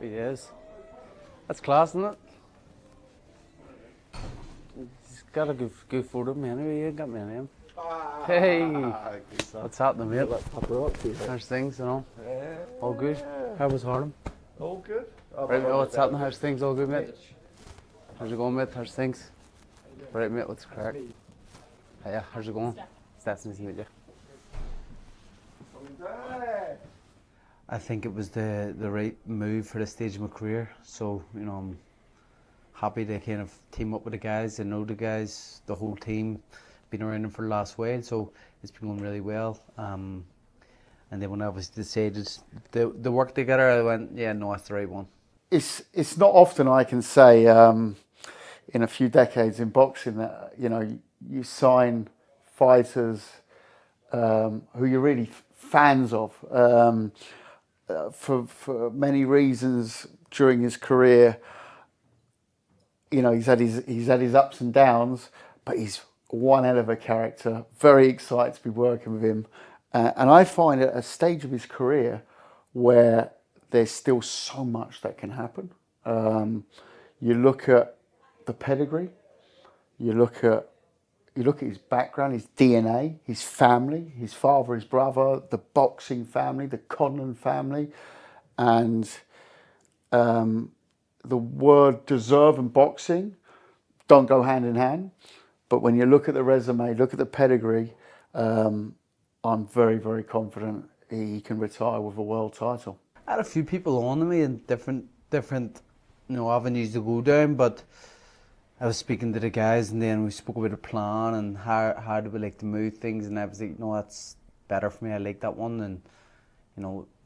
Happy days. That's class, isn't it? He's got a good photo of me anyway. You ain't got me name. Hey, what's happening, mate? How's things, you know? All good? How was Harlem? All good. Right, mate, what's happening? How's things? All good, mate? How's it going, mate? How's things? Right, mate, what's crack? Hiya, how's it going? It's nice to meet you. I think it was the right move for this stage of my career. So, you know, I'm happy to kind of team up with the guys. I know the guys, the whole team, been around them for the last while, so it's been going really well. And then when I was decided the work together, I went, yeah, no, that's the right one. It's not often I can say in a few decades in boxing that you sign fighters who you're really fans of for many reasons during his career. You know, he's had his ups and downs, but he's one hell of a character. Very excited to be working with him, and I find at a stage of his career where there's still so much that can happen. You look at the pedigree, you look at his background, his DNA, his family, his father, his brother, the boxing family, the Conlan family, and the word deserve and boxing don't go hand in hand. But when you look at the resume, look at the pedigree, I'm very, very confident he can retire with a world title. I had a few people on to me in different avenues to go down, but I was speaking to the guys, and then we spoke about a plan and how do we like to move things, and I was like, no, that's better for me. I like that one, and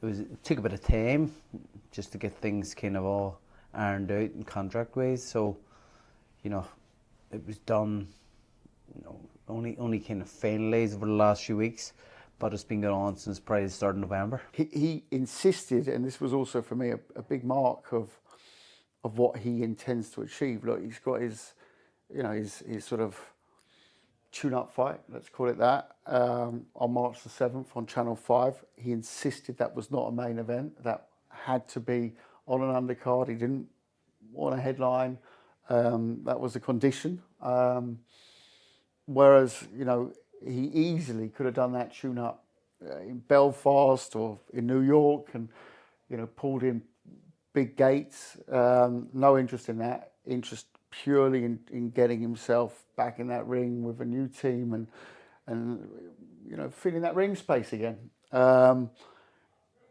it took a bit of time just to get things kind of all ironed out in contract ways. So, it was done. Only kind of finalised over the last few weeks, but it's been going on since probably the start of November. He insisted, and this was also for me a big mark of what he intends to achieve. Look, he's got his sort of tune-up fight, let's call it that, on March the 7th on Channel 5. He insisted that was not a main event, that had to be on an undercard. He didn't want a headline. That was a condition. Whereas, he easily could have done that tune-up in Belfast or in New York and, pulled in big gates. No interest in that. Interest purely in getting himself back in that ring with a new team and feeling that ring space again. And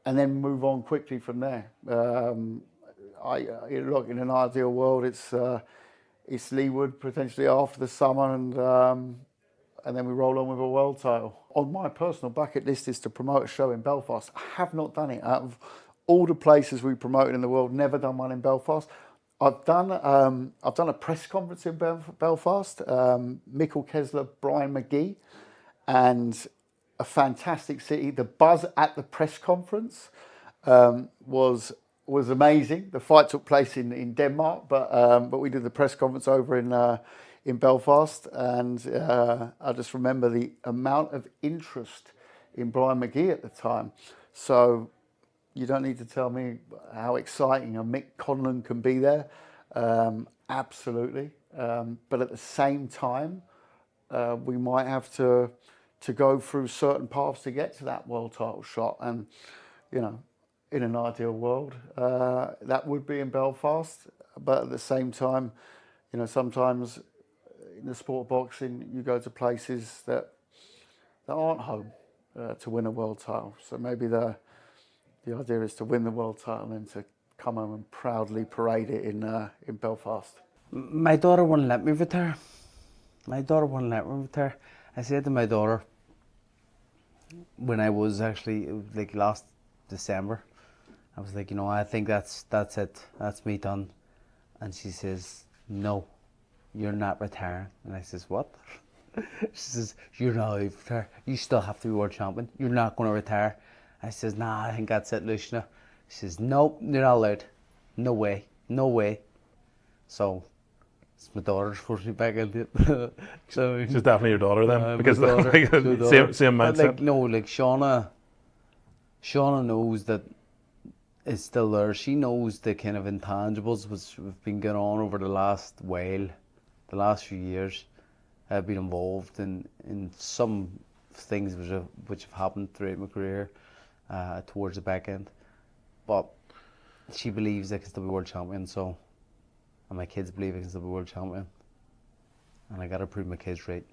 then move on quickly from there. Look, in an ideal world, it's Leewood potentially after the summer, and then we roll on with a world title. On my personal bucket list is to promote a show in Belfast. I have not done it. Out of all the places we promoted in the world, never done one in Belfast. I've done a press conference in Belfast. Michael Conlan, Brian McGee, and a fantastic city. The buzz at the press conference was amazing. The fight took place in Denmark, but we did the press conference over in Belfast, and I just remember the amount of interest in Brian McGee at the time. So you don't need to tell me how exciting a Mick Conlan can be there. Absolutely. But at the same time, we might have to go through certain paths to get to that world title shot. And, in an ideal world, that would be in Belfast. But at the same time, sometimes in the sport of boxing, you go to places that aren't home to win a world title. So maybe the idea is to win the world title and to come home and proudly parade it in Belfast. My daughter wouldn't let me retire. I said to my daughter, when I was actually, it was like last December, I was like, I think that's it. That's me done. And she says, no, you're not retiring. And I says, what? She says, you're not retiring. You still have to be world champion. You're not going to retire. I says, nah, I think that's it, Luciana. She says, nope, you're not allowed. No way. So it's my daughter's forced me back into it. So she's definitely your daughter then, because same mindset. Shauna knows that is still there. She knows the kind of intangibles which have been going on over the last while, the last few years. I've been involved in some things which have happened throughout my career towards the back end. But she believes I can still be world champion, so, and my kids believe I can still be world champion. And I gotta prove my kids right.